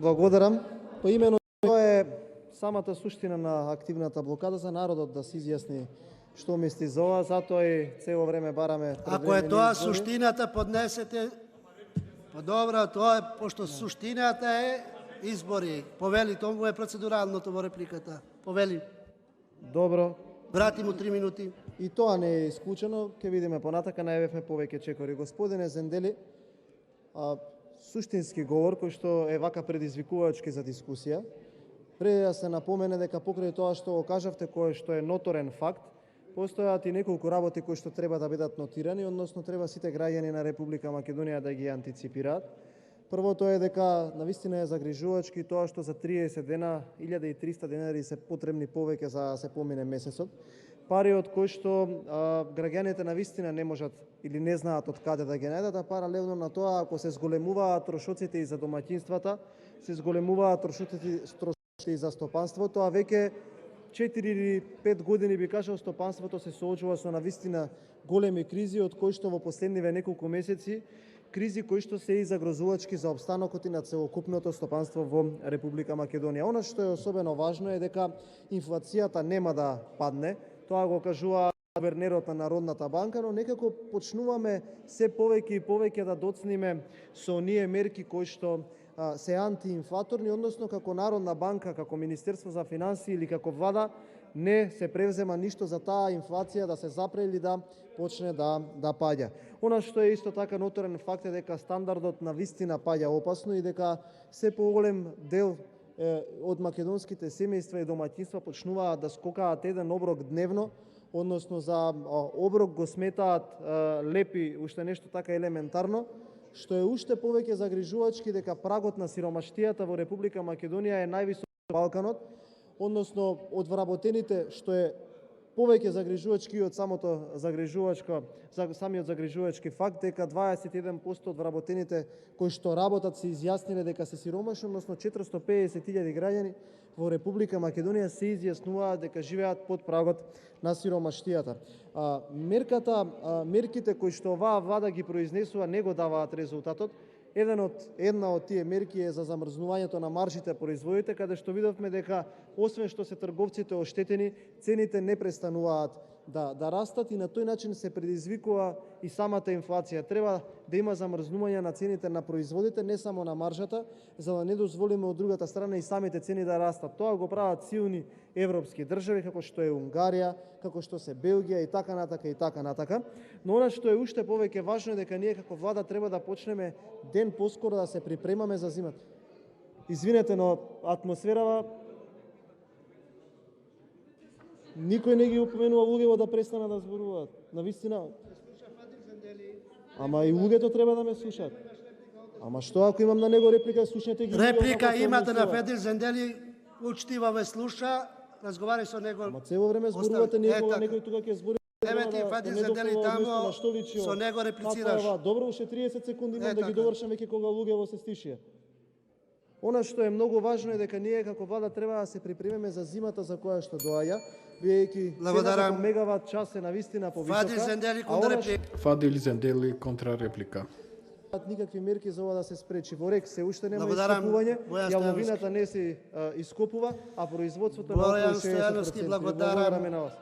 Благодарам. По имено тоа е самата суштина на активната блокада за народот да се изјасни што мисли за ова, затоа и цело време бараме Ако е тоа суштината, поднесете. Добро, тоа е, пошто суштината е избори. Повели, тоа е процедуралното во репликата. Повели. Добро. Врати му 3 минути. И тоа не е исклучено, ќе видиме понатака, најавивме повеќе чекори. Господине Зендели, суштински говор кој што е вака предизвикувачки за дискусија. Пред да се напомене дека покрај тоа што го кажавте, кое што е ноторен факт, постојат и неколку работи кои што треба да бидат нотирани, односно треба сите граѓани на Република Македонија да ги антиципираат. Првото е дека навистина е загрижувачки тоа што за 30 дена 1300 денари се потребни повеќе за да се помине месецот. Пари од кои што граѓаните навистина не можат или не знаат од каде да ги најдат, а паралелно на тоа, ако се зголемуваат трошоците и за домаќинствата, се зголемуваат трошоците и за стопанството, а веќе 4 или 5 години би кажал стопанството се соочува со навистина големи кризи, од кои што во последниве неколку месеци кризи кои што се и загрозувачки за опстанокот и на целокупното стопанство во Република Македонија. Она што е особено важно е дека инфлацијата нема да падне, тоа го кажува гувернерот на Народната банка, но некако почнуваме се повеќе и повеќе да доцниме со оние мерки кои што се антиинфлаторни, односно како Народна банка, како Министерство за финансии или како влада не се превзема ништо за таа инфлација да се запре или да почне да паѓа. Она што е исто така ноторен факт е дека стандардот на вистина паѓа опасно и дека се поголем дел од македонските семејства и домаќинства почнуваат да скокаат еден оброк дневно, односно за оброк го сметаат лепи уште нешто така елементарно, што е уште повеќе загрижувачки дека прагот на сиромаштијата во Република Македонија е највисок во Балканот, односно од вработените, што е повеќе загрижувачки од самиот загрижувачки факт дека 21% од вработените кои што работат се изјасниле дека се сиромашни, односно 450.000 граѓани во Република Македонија се изјаснуваат дека живеат под прагот на сиромаштијата. Мерките кои што оваа влада ги произнесува не го даваат резултатот. Една од тие мерки е за замрзнувањето на маржите производите, каде што видовме дека освен што се трговците оштетени, цените не престануваат да растат и на тој начин се предизвикува и самата инфлација. Треба да има замрзнување на цените на производите, не само на маржата, за да не дозволиме од другата страна и самите цени да растат. Тоа го прават силни европски држави, како што е Унгарија, како што се Белгија и така натака. Но она што е уште повеќе важно е дека ние како влада треба да почнеме ден поскоро да се припремаме за зимата. Извинете, но атмосферава никој не ги упоменува луѓето да престанат да зборуваат. Навистина. Ама и луѓето треба да ме слушаат. Ама што ако имам на него реплика, слушнете ги. Реплика имате на Федир Зендели, учтиво ве слуша, разговарај со него. Ама цело време зборувате некој тука ќе збори. Еме Федир Зендели тамо, со него реплицираш. Добро, уште 30 секунди имам да ги довршам веќе кога луѓето се стишија. Она што е многу важно е дека ние како влада треба да се припремеме за зимата за која што доаѓа, бидејќи цената по мегават час е навистина повисока. Фадил Зендели контрареплика. Никакви мерки за ова да се спречи. Во РЕК се уште нема ископување, јавовината не се ископува, а производството на околу 60%. Благодараме на вас.